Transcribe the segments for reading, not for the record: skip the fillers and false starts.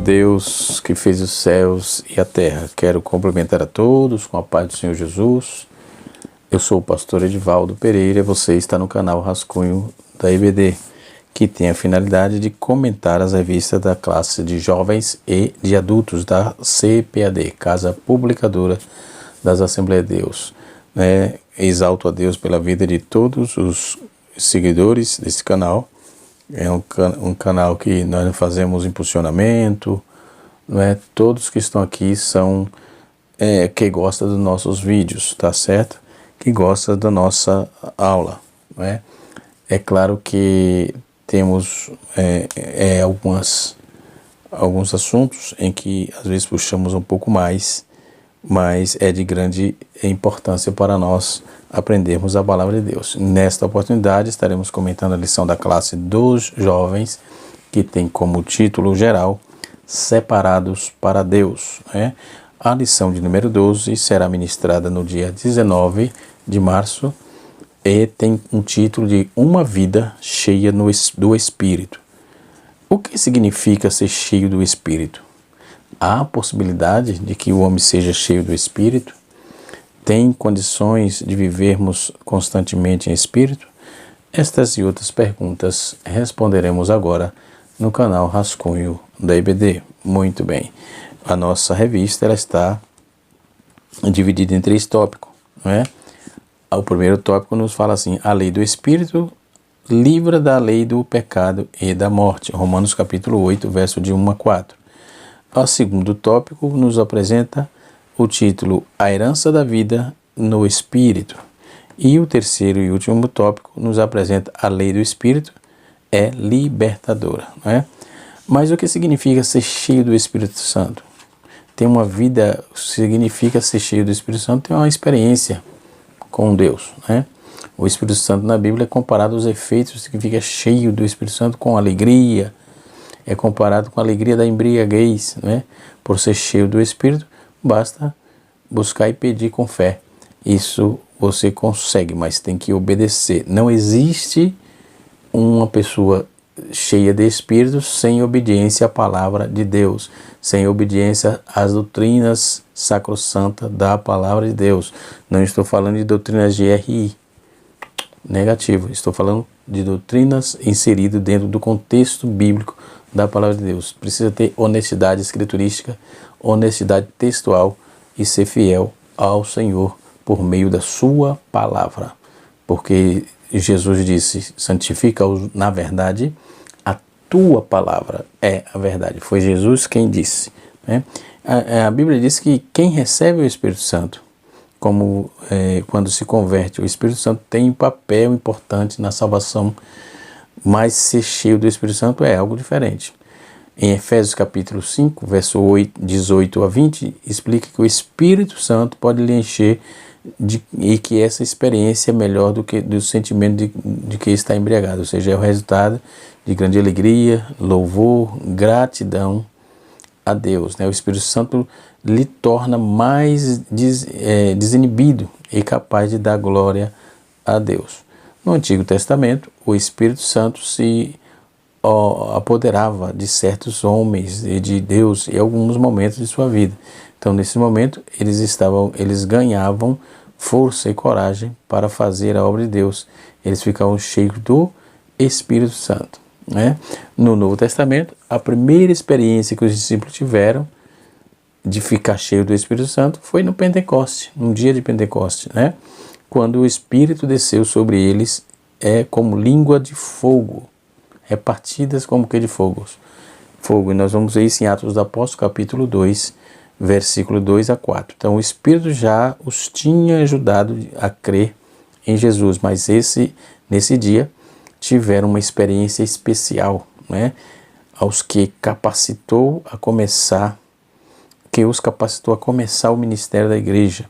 Deus que fez os céus e a terra. Quero cumprimentar a todos com a paz do Senhor Jesus. Eu sou o pastor Edivaldo Pereira e você está no canal Rascunho da IBD, que tem a finalidade de comentar as revistas da classe de jovens e de adultos da CPAD, Casa Publicadora das Assembleias de Deus. Exalto a Deus pela vida de todos os seguidores desse canal. É um canal que nós fazemos impulsionamento, Todos que estão aqui são que gostam dos nossos vídeos, tá certo? Que gostam da nossa aula, É claro que temos alguns assuntos em que às vezes puxamos um pouco mais, mas é de grande importância para nós aprendermos a palavra de Deus. Nesta oportunidade estaremos comentando a lição da classe dos jovens, que tem como título geral Separados para Deus. A lição de número 12 será ministrada no dia 19 de março e tem um título de Uma Vida Cheia do Espírito. O que significa ser cheio do Espírito? Há a possibilidade de que o homem seja cheio do Espírito? Tem condições de vivermos constantemente em Espírito? Estas e outras perguntas responderemos agora no canal Rascunho da IBD. Muito bem. A nossa revista ela está dividida em 3 tópicos. O primeiro tópico nos fala assim: a lei do Espírito livra da lei do pecado e da morte. Romanos capítulo 8, verso de 1 a 4. O segundo tópico nos apresenta o título A Herança da Vida no Espírito. E o terceiro e último tópico nos apresenta a lei do Espírito é libertadora. Mas o que significa ser cheio do Espírito Santo? Ter uma vida significa ser cheio do Espírito Santo, ter uma experiência com Deus. O Espírito Santo na Bíblia é comparado aos efeitos, significa cheio do Espírito Santo com alegria. É comparado com a alegria da embriaguez. Por ser cheio do Espírito, basta buscar e pedir com fé. Isso você consegue, mas tem que obedecer. Não existe uma pessoa cheia de Espírito sem obediência à palavra de Deus, sem obediência às doutrinas sacrossantas da palavra de Deus. Não estou falando de doutrinas de RI, negativo. Estou falando de doutrinas inseridas dentro do contexto bíblico da palavra de Deus. Precisa ter honestidade escriturística, honestidade textual e ser fiel ao Senhor por meio da sua palavra. Porque Jesus disse, santifica-os na verdade, a tua palavra é a verdade. Foi Jesus quem disse. A Bíblia diz que quem recebe o Espírito Santo, quando se converte, o Espírito Santo tem um papel importante na salvação, mas ser cheio do Espírito Santo é algo diferente. Em Efésios capítulo 5, verso 18 a 20, explica que o Espírito Santo pode lhe encher e que essa experiência é melhor do que do sentimento de que está embriagado, ou seja, é o resultado de grande alegria, louvor, gratidão a Deus. O Espírito Santo lhe torna mais desinibido e capaz de dar glória a Deus. No Antigo Testamento, o Espírito Santo se apoderava de certos homens e de Deus em alguns momentos de sua vida. Então, nesse momento, eles ganhavam força e coragem para fazer a obra de Deus. Eles ficavam cheios do Espírito Santo. No Novo Testamento, a primeira experiência que os discípulos tiveram de ficar cheio do Espírito Santo foi no Pentecoste, no dia de Pentecoste, quando o Espírito desceu sobre eles como língua de fogo, repartidas como que de fogo. E nós vamos ver isso em Atos dos Apóstolos, capítulo 2, versículo 2 a 4. Então, o Espírito já os tinha ajudado a crer em Jesus, mas nesse dia tiveram uma experiência especial, os capacitou a começar o ministério da igreja,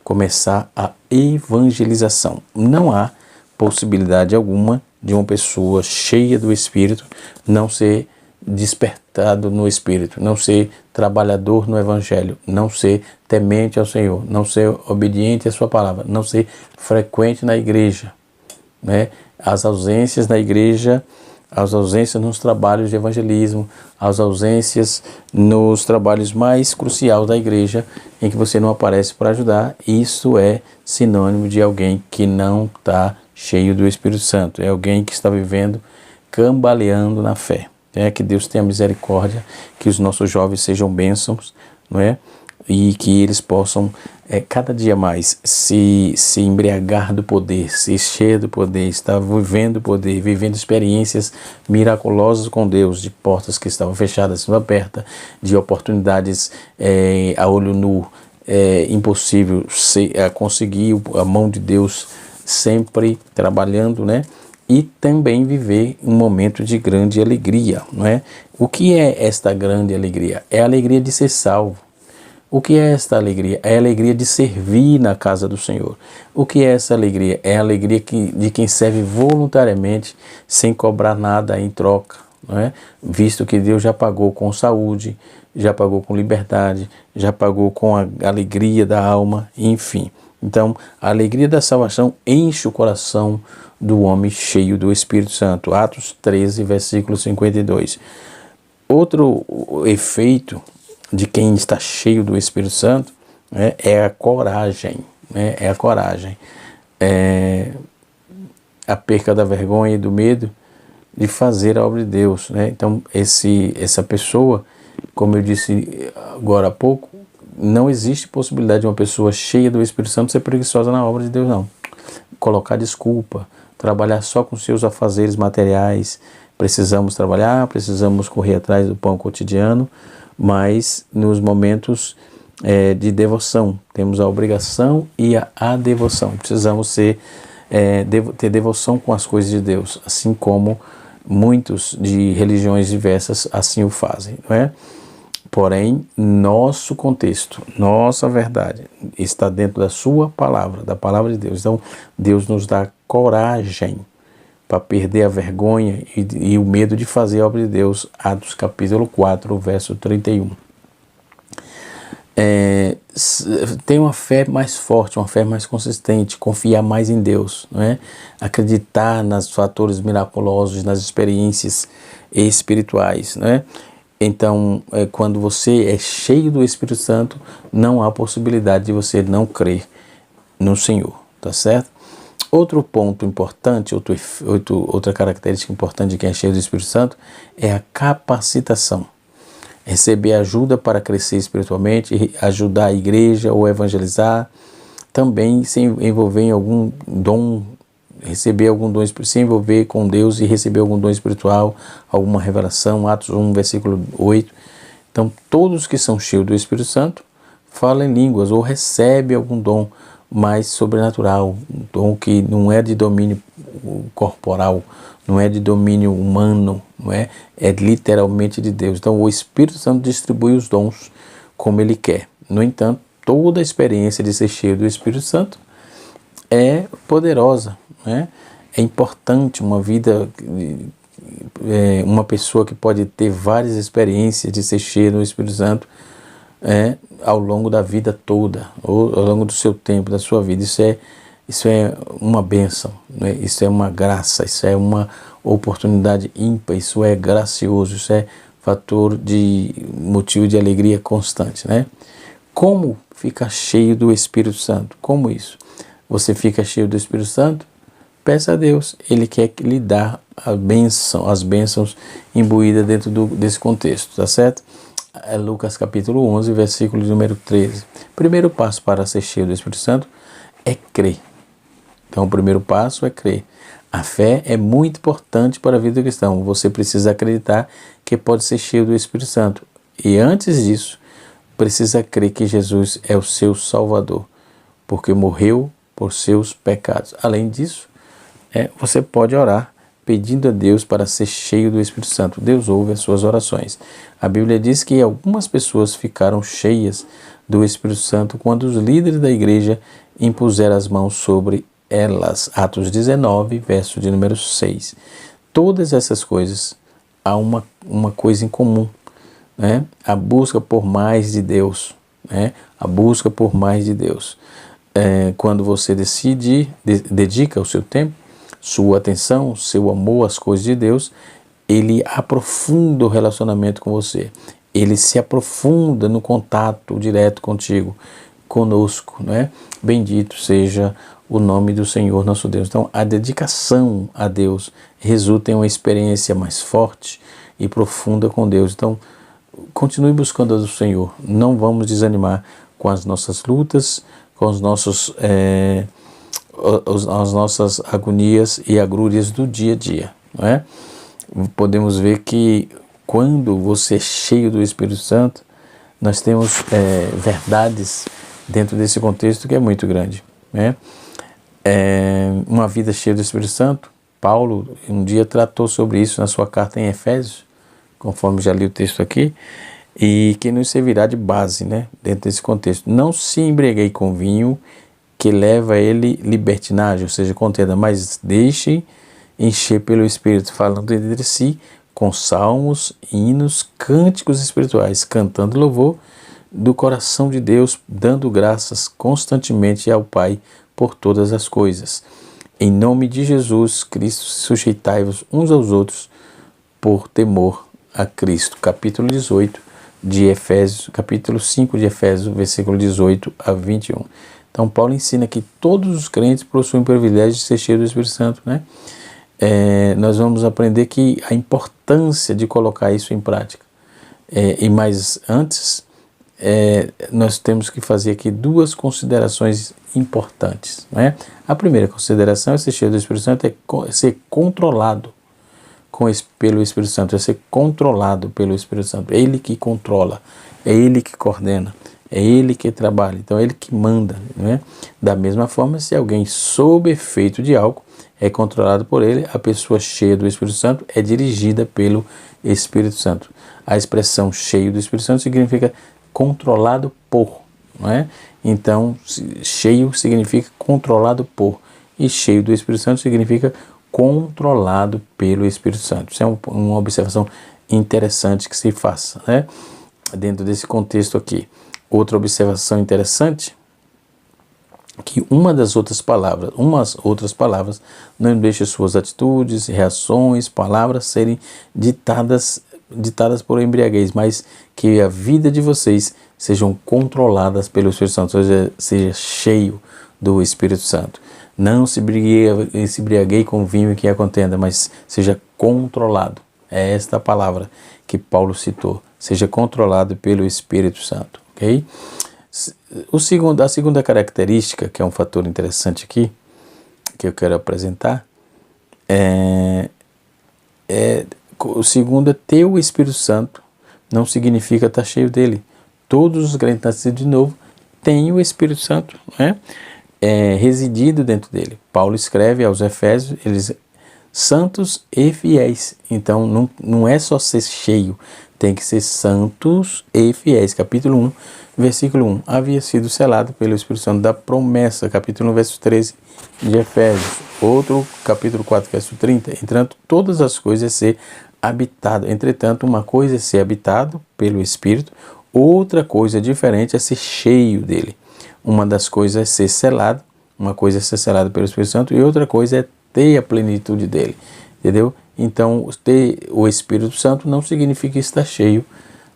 começar a evangelização. Não há possibilidade alguma de uma pessoa cheia do Espírito não ser despertado no Espírito, não ser trabalhador no Evangelho, não ser temente ao Senhor, não ser obediente à sua palavra, não ser frequente na igreja. As ausências na igreja as ausências nos trabalhos de evangelismo, as ausências nos trabalhos mais cruciais da igreja, em que você não aparece para ajudar. Isso é sinônimo de alguém que não está cheio do Espírito Santo, é alguém que está vivendo cambaleando na fé. Que Deus tenha misericórdia, que os nossos jovens sejam bênçãos, não é? E que eles possam cada dia mais se embriagar do poder, se encher do poder, estar vivendo o poder, vivendo experiências miraculosas com Deus, de portas que estavam fechadas sendo abertas, de oportunidades a olho nu, impossível conseguir a mão de Deus sempre trabalhando, né? E também viver um momento de grande alegria, não é? O que é esta grande alegria? É a alegria de ser salvo. O que é esta alegria? É a alegria de servir na casa do Senhor. O que é essa alegria? É a alegria de quem serve voluntariamente, sem cobrar nada em troca, não é? Visto que Deus já pagou com saúde, já pagou com liberdade, já pagou com a alegria da alma, enfim. Então, a alegria da salvação enche o coração do homem cheio do Espírito Santo. Atos 13, versículo 52. Outro efeito de quem está cheio do Espírito Santo é a coragem. É a coragem. A perca da vergonha e do medo de fazer a obra de Deus, né? Então, essa pessoa, como eu disse agora há pouco, não existe possibilidade de uma pessoa cheia do Espírito Santo ser preguiçosa na obra de Deus, não. Colocar desculpa, trabalhar só com seus afazeres materiais. Precisamos trabalhar, precisamos correr atrás do pão cotidiano, mas nos momentos de devoção, temos a obrigação e a devoção. Precisamos ter devoção com as coisas de Deus, assim como muitos de religiões diversas assim o fazem, não é? Porém, nosso contexto, nossa verdade está dentro da sua palavra, da palavra de Deus. Então, Deus nos dá coragem para perder a vergonha e o medo de fazer a obra de Deus. Atos capítulo 4, verso 31. Ter uma fé mais forte, uma fé mais consistente, confiar mais em Deus, não é? Acreditar nos fatores miraculosos, nas experiências espirituais, não é? Então, quando você é cheio do Espírito Santo, não há possibilidade de você não crer no Senhor, tá certo? Outro ponto importante, outra característica importante de quem é cheio do Espírito Santo é a capacitação. Receber ajuda para crescer espiritualmente, ajudar a igreja ou evangelizar, também se envolver em algum dom, receber algum dom, se envolver com Deus e receber algum dom espiritual, alguma revelação, Atos 1, versículo 8. Então, todos que são cheios do Espírito Santo falam em línguas ou recebem algum dom mais sobrenatural, um dom que não é de domínio corporal, não é de domínio humano, não é? É literalmente de Deus. Então, o Espírito Santo distribui os dons como Ele quer. No entanto, toda a experiência de ser cheio do Espírito Santo é poderosa, né? É importante uma vida, uma pessoa que pode ter várias experiências de ser cheia do Espírito Santo ao longo da vida toda, ou ao longo do seu tempo, da sua vida. Isso é uma bênção, né? Isso é uma graça, isso é uma oportunidade ímpar, isso é gracioso, isso é motivo de alegria constante, né? Como ficar cheio do Espírito Santo? Como isso? Você fica cheio do Espírito Santo? Peça a Deus, Ele quer lhe dar as bênçãos imbuídas dentro desse contexto, tá certo? Lucas capítulo 11, versículo número 13. Primeiro passo para ser cheio do Espírito Santo é crer. Então, o primeiro passo é crer. A fé é muito importante para a vida do cristão. Você precisa acreditar que pode ser cheio do Espírito Santo. E antes disso, precisa crer que Jesus é o seu Salvador, porque morreu por seus pecados. Além disso, você pode orar pedindo a Deus para ser cheio do Espírito Santo. Deus ouve as suas orações. A Bíblia diz que algumas pessoas ficaram cheias do Espírito Santo quando os líderes da igreja impuseram as mãos sobre elas. Atos 19, verso de número 6. Todas essas coisas, há uma coisa em comum, né? A busca por mais de Deus, né? A busca por mais de Deus. Quando você dedica o seu tempo, sua atenção, seu amor às coisas de Deus, ele aprofunda o relacionamento com você. Ele se aprofunda no contato direto contigo, conosco, né? Bendito seja o nome do Senhor nosso Deus. Então, a dedicação a Deus resulta em uma experiência mais forte e profunda com Deus. Então, continue buscando a do Senhor. Não vamos desanimar com as nossas lutas, com os nossos, as nossas agonias e agrúrias do dia a dia, não é? Podemos ver que quando você é cheio do Espírito Santo, nós temos verdades dentro desse contexto que é muito grande, né? Uma vida cheia do Espírito Santo, Paulo um dia tratou sobre isso na sua carta em Efésios, conforme já li o texto aqui, e que nos servirá de base, né, dentro desse contexto. Não se embriaguei com vinho, que leva a ele libertinagem, ou seja, contenda, mas deixe encher pelo Espírito, falando entre si, com salmos, hinos, cânticos espirituais, cantando louvor do coração de Deus, dando graças constantemente ao Pai por todas as coisas. Em nome de Jesus Cristo, sujeitai-vos uns aos outros por temor a Cristo. Capítulo 18 de Efésios, capítulo 5 de Efésios, versículo 18 a 21. Então, Paulo ensina que todos os crentes possuem o privilégio de ser cheios do Espírito Santo, né? Nós vamos aprender que a importância de colocar isso em prática. Mas antes, nós temos que fazer aqui duas considerações importantes, né? A primeira consideração é ser cheio do Espírito Santo, é ser controlado pelo Espírito Santo, é ser controlado pelo Espírito Santo. É Ele que controla, é Ele que coordena, é Ele que trabalha, então é Ele que manda, né? Da mesma forma, se alguém sob efeito de álcool é controlado por ele, a pessoa cheia do Espírito Santo é dirigida pelo Espírito Santo. A expressão cheio do Espírito Santo significa controlado por, não é? Então, cheio significa controlado por, e cheio do Espírito Santo significa controlado pelo Espírito Santo. Isso é uma observação interessante que se faça, né? Dentro desse contexto aqui. Outra observação interessante, que umas outras palavras não deixem suas atitudes, reações, palavras serem ditadas por embriaguez, mas que a vida de vocês sejam controladas pelo Espírito Santo, ou seja cheio do Espírito Santo. Não se embriaguei com vinho que é contenda, mas seja controlado. É esta a palavra que Paulo citou. Seja controlado pelo Espírito Santo, ok? A segunda característica, que é um fator interessante aqui, que eu quero apresentar, o segundo é ter o Espírito Santo, não significa estar cheio dele. Todos os crentes nascidos de novo têm o Espírito Santo, né? Residido dentro dele. Paulo escreve aos Efésios, eles santos e fiéis. Então não é só ser cheio, tem que ser santos e fiéis. Capítulo 1, versículo 1. Havia sido selado pelo Espírito Santo da promessa. Capítulo 1, verso 13 de Efésios. Outro, capítulo 4, verso 30. Entretanto, todas as coisas é ser habitado. Entretanto, uma coisa é ser habitado pelo Espírito, outra coisa diferente é ser cheio dele. Uma das coisas é ser selado, uma coisa é ser selado pelo Espírito Santo e outra coisa é ter a plenitude dele, entendeu? Então, ter o Espírito Santo não significa estar cheio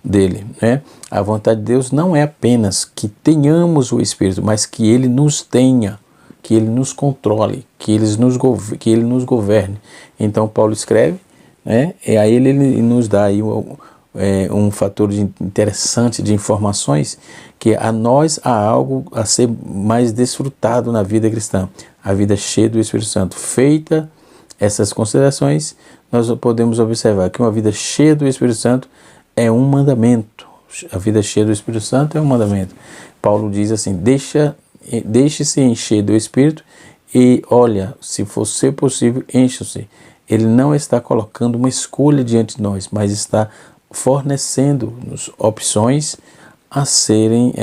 dele, né? A vontade de Deus não é apenas que tenhamos o Espírito, mas que ele nos tenha, que ele nos controle, que ele nos governe. Então, Paulo escreve, né? E aí ele nos dá aí um fator interessante de informações, que a nós há algo a ser mais desfrutado na vida cristã, a vida cheia do Espírito Santo. Feita essas considerações, nós podemos observar que uma vida cheia do Espírito Santo é um mandamento. A vida cheia do Espírito Santo é um mandamento. Paulo diz assim, deixe-se encher do Espírito e olha, se for ser possível, encha-se. Ele não está colocando uma escolha diante de nós, mas está fornecendo-nos opções a serem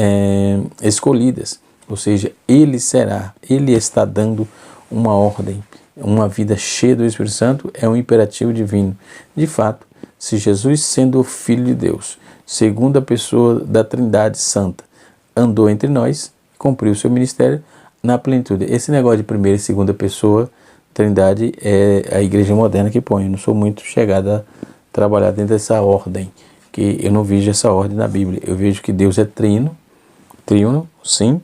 escolhidas. Ou seja, ele está dando uma ordem. Uma vida cheia do Espírito Santo é um imperativo divino. De fato, se Jesus, sendo o Filho de Deus, segunda pessoa da Trindade Santa, andou entre nós, cumpriu o seu ministério na plenitude. Esse negócio de primeira e segunda pessoa Trindade é a igreja moderna que põe. Eu não sou muito chegado a trabalhar dentro dessa ordem, que eu não vejo essa ordem na Bíblia. Eu vejo que Deus é trino, sim,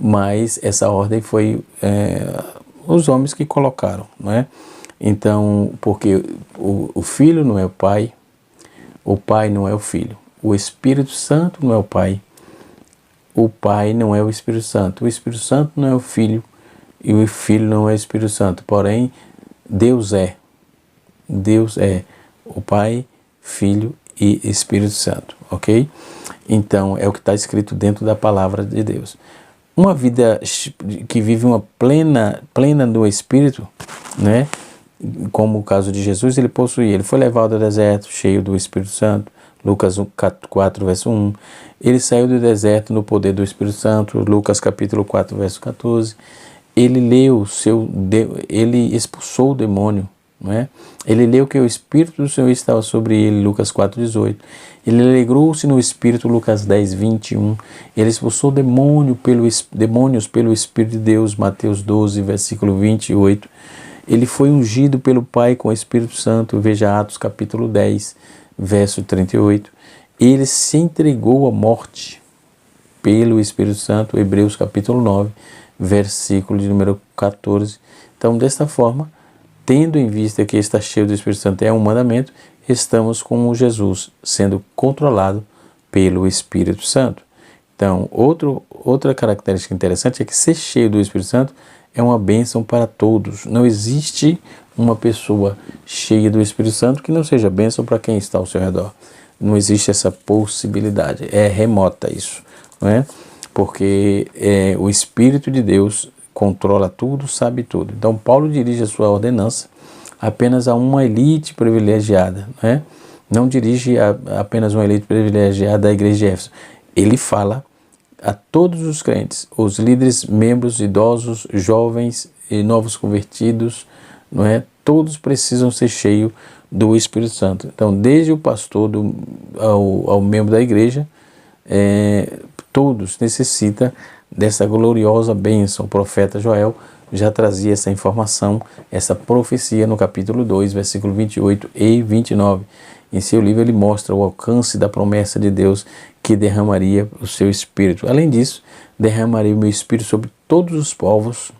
mas essa ordem foi os homens que colocaram, não é? Então, porque o Filho não é o Pai não é o Filho, o Espírito Santo não é o Pai não é o Espírito Santo Santo não é o Filho, e o Filho não é o Espírito Santo, porém, Deus é o Pai, Filho e Espírito Santo, ok? Então, é o que está escrito dentro da palavra de Deus. Uma vida que vive uma plena do Espírito, né? Como o caso de Jesus, ele foi levado ao deserto cheio do Espírito Santo, Lucas 4, verso 1. Ele saiu do deserto no poder do Espírito Santo, Lucas capítulo 4, verso 14. Ele expulsou o demônio, não é? Ele leu que o Espírito do Senhor estava sobre ele, Lucas 4, 18. Ele alegrou-se no Espírito, Lucas 10, 21. Ele expulsou demônios pelo Espírito de Deus, Mateus 12, versículo 28. Ele foi ungido pelo Pai com o Espírito Santo, veja Atos capítulo 10, verso 38. Ele se entregou à morte pelo Espírito Santo, Hebreus capítulo 9, versículo de número 14. Então, desta forma, tendo em vista que está cheio do Espírito Santo é um mandamento, estamos com Jesus, sendo controlado pelo Espírito Santo. Então, outra característica interessante é que ser cheio do Espírito Santo é uma bênção para todos. Não existe uma pessoa cheia do Espírito Santo que não seja bênção para quem está ao seu redor. Não existe essa possibilidade. É remota isso, não é? Porque o Espírito de Deus controla tudo, sabe tudo. Então, Paulo dirige a sua ordenança apenas a uma elite privilegiada, não é? Não dirige apenas uma elite privilegiada da igreja de Éfeso. Ele fala a todos os crentes, os líderes, membros, idosos, jovens e novos convertidos, não é? Todos precisam ser cheios do Espírito Santo. Então, desde o pastor ao membro da igreja, todos necessitam dessa gloriosa bênção. O profeta Joel já trazia essa informação, essa profecia no capítulo 2, versículo 28 e 29. Em seu livro ele mostra o alcance da promessa de Deus que derramaria o seu Espírito. Além disso, derramaria o meu Espírito sobre todos os povos.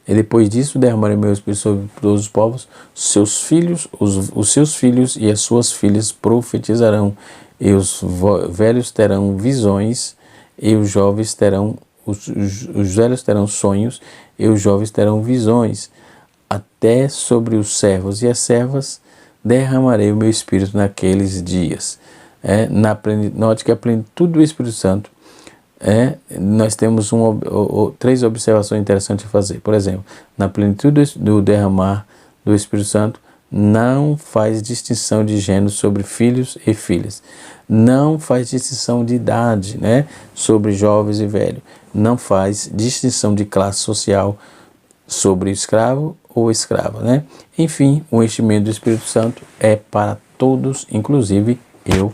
E depois disso, derramarei o meu Espírito sobre todos os povos. Seus filhos, os seus filhos e as suas filhas profetizarão. E os velhos terão visões, e os jovens terão, os velhos terão sonhos, e os jovens terão visões. Até sobre os servos e as servas derramarei o meu Espírito naqueles dias. Note que a plenitude do Espírito Santo, nós temos três observações interessantes a fazer. Por exemplo, na plenitude do derramar do Espírito Santo, não faz distinção de gênero sobre filhos e filhas. Não faz distinção de idade, sobre jovens e velhos. Não faz distinção de classe social sobre escravo ou escrava, Enfim, o enchimento do Espírito Santo é para todos, inclusive eu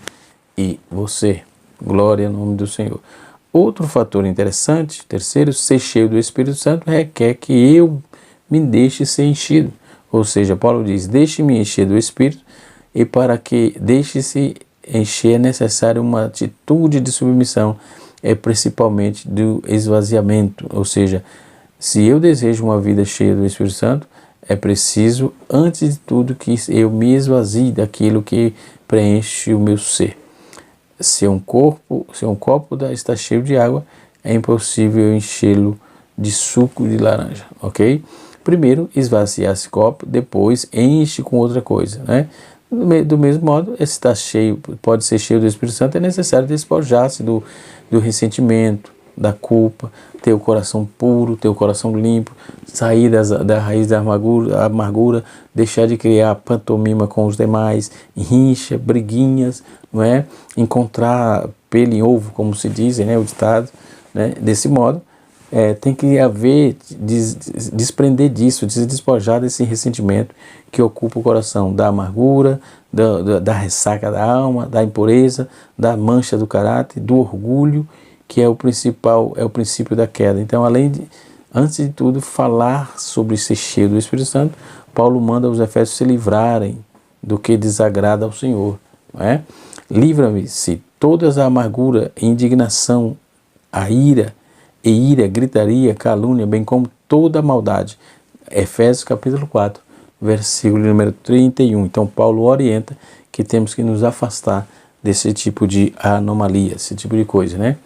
e você. Glória ao nome do Senhor. Outro fator interessante, terceiro, ser cheio do Espírito Santo requer que eu me deixe ser enchido. Ou seja, Paulo diz, deixe-me encher do Espírito, e para que deixe-se encher é necessário uma atitude de submissão, principalmente do esvaziamento. Ou seja, se eu desejo uma vida cheia do Espírito Santo, é preciso, antes de tudo, que eu me esvazie daquilo que preenche o meu ser. Se um copo está cheio de água, é impossível enchê-lo de suco de laranja, ok? Primeiro, esvaziar esse copo, depois enche com outra coisa, Do mesmo modo, se está cheio, pode ser cheio do Espírito Santo, é necessário despojar-se do ressentimento, da culpa, ter o coração puro, ter o coração limpo, sair da raiz da amargura, deixar de criar pantomima com os demais, rincha, briguinhas, encontrar pelo em ovo, como se diz, o ditado, Desse modo, tem que haver, desprender disso, se despojar desse ressentimento que ocupa o coração, da amargura, da ressaca da alma, da impureza, da mancha do caráter, do orgulho, que é o princípio da queda. Então, além Antes de tudo, falar sobre ser cheio do Espírito Santo, Paulo manda os Efésios se livrarem do que desagrada ao Senhor. Não é? Livra-me se todas a amargura, indignação, a ira, gritaria, calúnia, bem como toda a maldade. Efésios capítulo 4, versículo número 31. Então Paulo orienta que temos que nos afastar desse tipo de anomalia, esse tipo de coisa, né?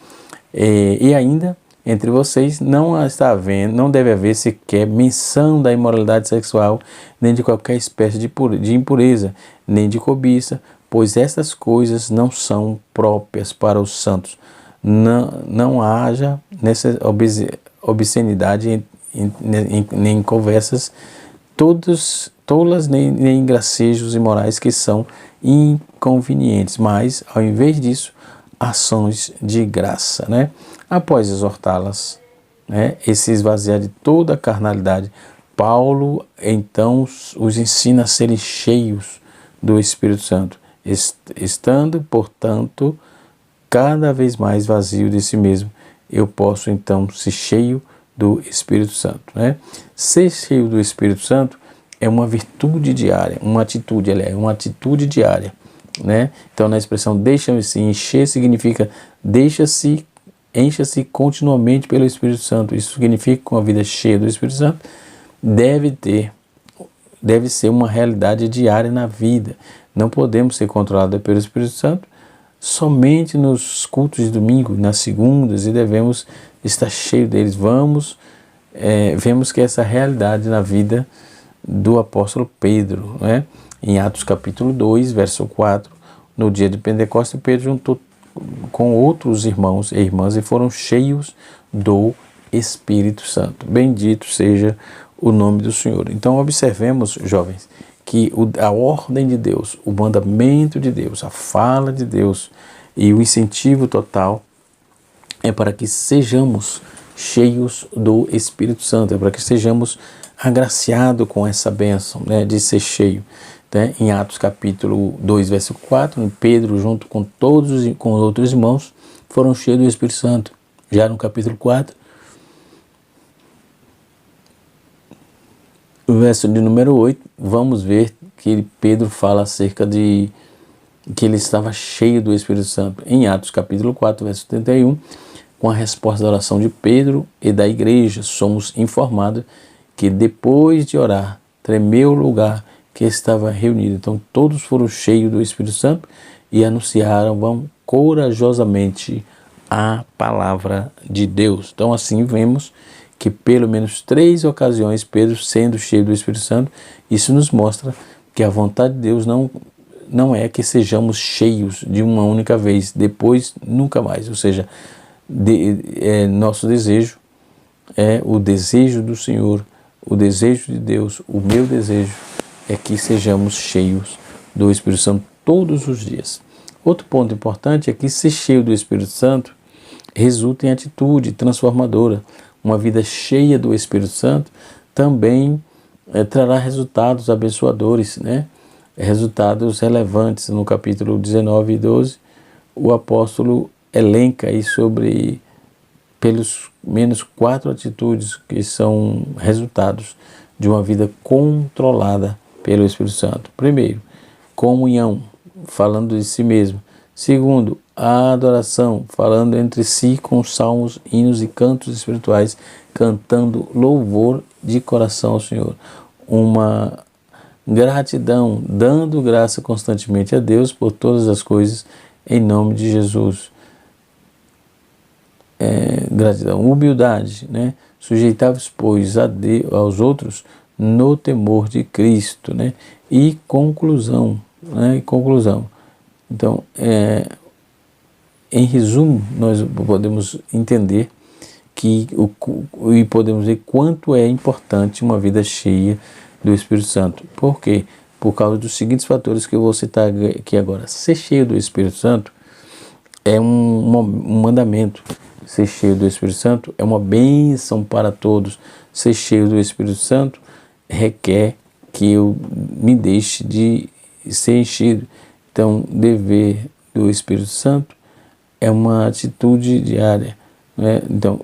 E ainda, entre vocês, não deve haver sequer menção da imoralidade sexual, nem de qualquer espécie de impureza, nem de cobiça, pois essas coisas não são próprias para os santos. Não haja nessa obscenidade nem conversas tolas, nem gracejos imorais que são inconvenientes, mas, ao invés disso, ações de graça, né? Após exortá-las, né, e se esvaziar de toda a carnalidade, Paulo, então, os ensina a serem cheios do Espírito Santo, estando, portanto, cada vez mais vazio de si mesmo, eu posso, então, ser cheio do Espírito Santo, né? Ser cheio do Espírito Santo é uma virtude diária, uma atitude diária, né? Então, na expressão deixa-se encher, significa encha-se continuamente pelo Espírito Santo. Isso significa que uma vida cheia do Espírito Santo deve ser uma realidade diária na vida. Não podemos ser controlados pelo Espírito Santo somente nos cultos de domingo, nas segundas, e devemos estar cheios deles. Vemos que essa realidade na vida do apóstolo Pedro, né? Em Atos capítulo 2, verso 4, no dia de Pentecostes, Pedro juntou com outros irmãos e irmãs e foram cheios do Espírito Santo. Bendito seja o nome do Senhor. Então observemos, jovens, que a ordem de Deus, o mandamento de Deus, a fala de Deus e o incentivo total é para que sejamos cheios do Espírito Santo, é para que sejamos agraciados com essa bênção, né, de ser cheio. Né? Em Atos capítulo 2, verso 4, Pedro, junto com com os outros irmãos, foram cheios do Espírito Santo. Já no capítulo 4, o verso de número 8, vamos ver que Pedro fala acerca de que ele estava cheio do Espírito Santo. Em Atos capítulo 4, verso 71, com a resposta da oração de Pedro e da igreja, somos informados que depois de orar, tremeu o lugar que estava reunido. Então todos foram cheios do Espírito Santo e anunciaram corajosamente a palavra de Deus. Então assim vemos que pelo menos 3 ocasiões Pedro sendo cheio do Espírito Santo, isso nos mostra que a vontade de Deus não é que sejamos cheios de uma única vez, depois nunca mais. Ou seja, nosso desejo é o desejo do Senhor, o desejo de Deus, o meu desejo é que sejamos cheios do Espírito Santo todos os dias. Outro ponto importante é que ser cheio do Espírito Santo resulta em atitude transformadora. Uma vida cheia do Espírito Santo também trará resultados abençoadores, né? Resultados relevantes. No capítulo 19 e 12, o apóstolo elenca aí sobre pelos menos 4 atitudes que são resultados de uma vida controlada pelo Espírito Santo. Primeiro, comunhão, falando de si mesmo. Segundo, a adoração, falando entre si com salmos, hinos e cantos espirituais, cantando louvor de coração ao Senhor. Uma gratidão, dando graça constantemente a Deus por todas as coisas, em nome de Jesus. Gratidão, humildade, né? Sujeitáveis, pois, aos outros no temor de Cristo, né? E conclusão, né? Então, em resumo, nós podemos entender e podemos ver quanto é importante uma vida cheia do Espírito Santo. Por quê? Por causa dos seguintes fatores que eu vou citar aqui agora. Ser cheio do Espírito Santo é um mandamento. Ser cheio do Espírito Santo é uma bênção para todos. Ser cheio do Espírito Santo requer que eu me deixe de ser enchido. Então, dever do Espírito Santo é uma atitude diária, né? Então,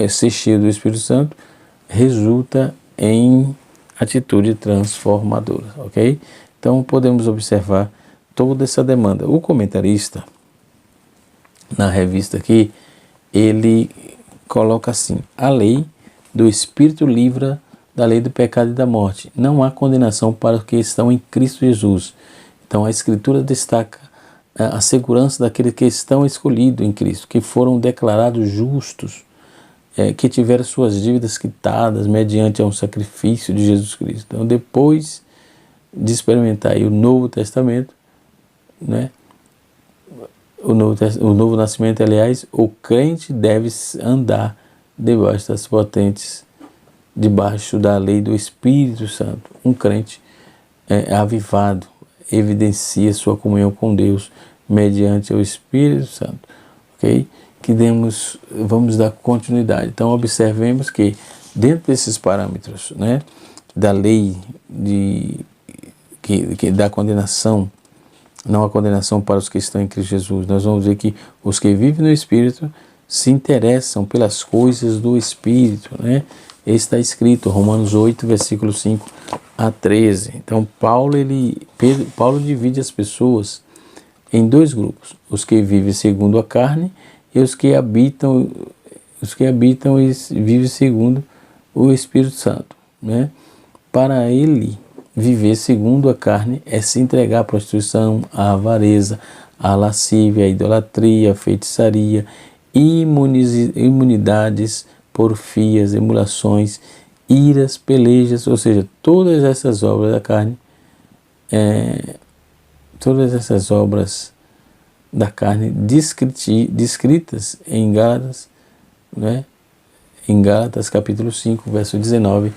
ser cheio do Espírito Santo resulta em atitude transformadora, ok? Então podemos observar toda essa demanda. O comentarista, na revista aqui, ele coloca assim: a lei do Espírito livra da lei do pecado e da morte. Não há condenação para os que estão em Cristo Jesus. Então a Escritura destaca a segurança daqueles que estão escolhidos em Cristo, que foram declarados justos, que tiveram suas dívidas quitadas mediante um sacrifício de Jesus Cristo. Então, depois de experimentar aí o Novo Testamento, né, o novo nascimento, aliás, o crente deve andar debaixo das potentes, debaixo da lei do Espírito Santo. Um crente avivado evidencia sua comunhão com Deus mediante o Espírito Santo, ok? Vamos dar continuidade. Então, observemos que dentro desses parâmetros, né, da lei da condenação, não há condenação para os que estão em Cristo Jesus, nós vamos ver que os que vivem no Espírito se interessam pelas coisas do Espírito, né? Está escrito, Romanos 8, versículo 5 a 13. Então, Paulo divide as pessoas em dois grupos: os que vivem segundo a carne e os que habitam e vivem segundo o Espírito Santo, né? Para ele, viver segundo a carne é se entregar à prostituição, à avareza, à lascívia, à idolatria, à feitiçaria, imunidades, porfias, emulações, iras, pelejas, ou seja, todas essas obras da carne, descritas em Gálatas, né? Em Gálatas capítulo 5, verso 19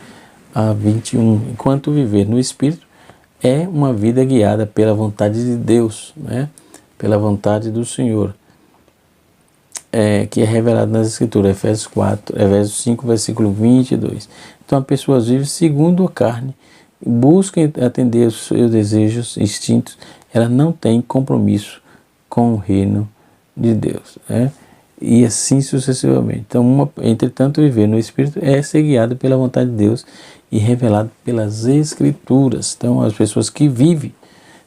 a 21. Enquanto viver no Espírito é uma vida guiada pela vontade de Deus, né? Pela vontade do Senhor, que é revelado nas Escrituras, Efésios 5, versículo 22. Então a pessoa vive segundo a carne, busca atender os seus desejos, instintos, ela não tem compromisso com o reino de Deus, né? E assim sucessivamente. Então, entretanto, viver no Espírito é ser guiado pela vontade de Deus e revelado pelas Escrituras. Então, as pessoas que vivem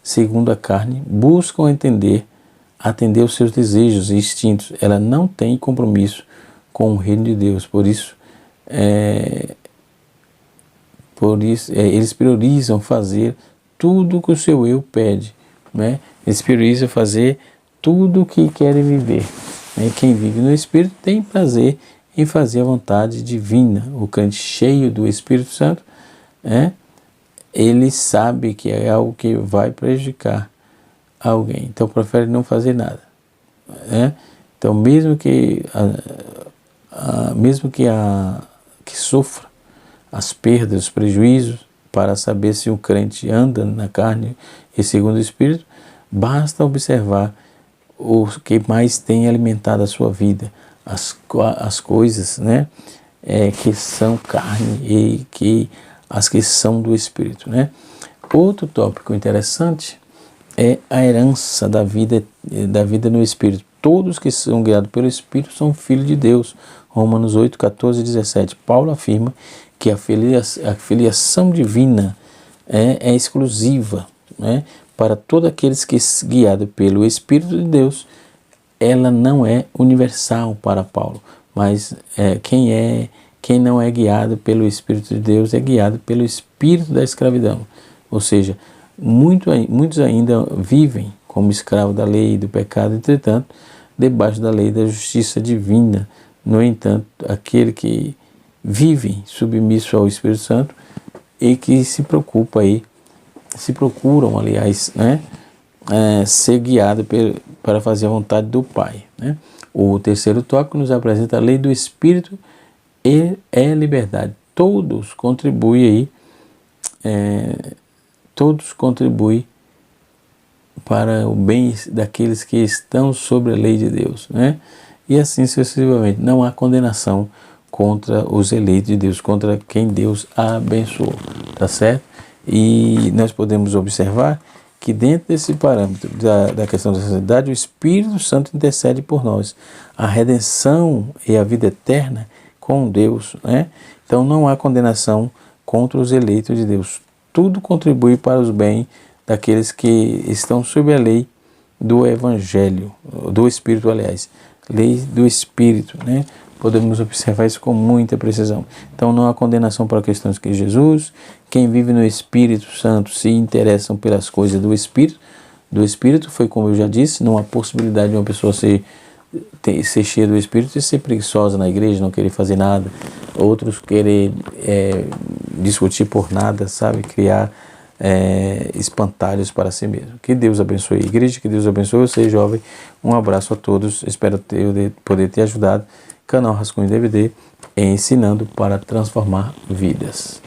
segundo a carne buscam atender os seus desejos e instintos. Ela não tem compromisso com o reino de Deus. Por isso eles priorizam fazer tudo que o seu eu pede, né? Eles priorizam fazer tudo o que querem viver. Quem vive no Espírito tem prazer em fazer a vontade divina. O crente cheio do Espírito Santo, ele sabe que é algo que vai prejudicar alguém, então prefere não fazer nada, Então, mesmo que sofra as perdas, os prejuízos, para saber se um crente anda na carne e segundo o Espírito, basta observar o que mais tem alimentado a sua vida, as coisas, né, que são carne e as que são do Espírito, né? Outro tópico interessante é a herança da vida no Espírito. Todos que são guiados pelo Espírito são filhos de Deus. Romanos 8, 14 e 17. Paulo afirma que a filiação divina é exclusiva, né, para todos aqueles que são guiados pelo Espírito de Deus. Ela não é universal para Paulo, mas quem não é guiado pelo Espírito de Deus é guiado pelo espírito da escravidão. Ou seja, muitos ainda vivem como escravos da lei e do pecado, entretanto, debaixo da lei da justiça divina. No entanto, aquele que vive submisso ao Espírito Santo e que se procuram, aliás, né, ser guiado para fazer a vontade do Pai, né? O terceiro tópico nos apresenta a lei do Espírito e liberdade. Todos contribuem para o bem daqueles que estão sobre a lei de Deus, né? E assim sucessivamente. Não há condenação contra os eleitos de Deus, contra quem Deus abençoou, tá certo? E nós podemos observar que dentro desse parâmetro da questão da santidade, o Espírito Santo intercede por nós. A redenção e a vida eterna com Deus, né? Então não há condenação contra os eleitos de Deus. Tudo contribui para os bens daqueles que estão sob a lei do Evangelho, do Espírito, aliás, lei do Espírito, né? Podemos observar isso com muita precisão. Então não há condenação para questões que Jesus, quem vive no Espírito Santo se interessam pelas coisas do Espírito, foi como eu já disse, não há possibilidade de uma pessoa ser cheia do Espírito e ser preguiçosa na igreja, não querer fazer nada, outros querer discutir por nada, sabe, criar espantalhos para si mesmo. Que Deus abençoe a igreja, que Deus abençoe você, jovem. Um abraço a todos, espero poder ter ajudado. Canal Rascunho DVD, ensinando para transformar vidas.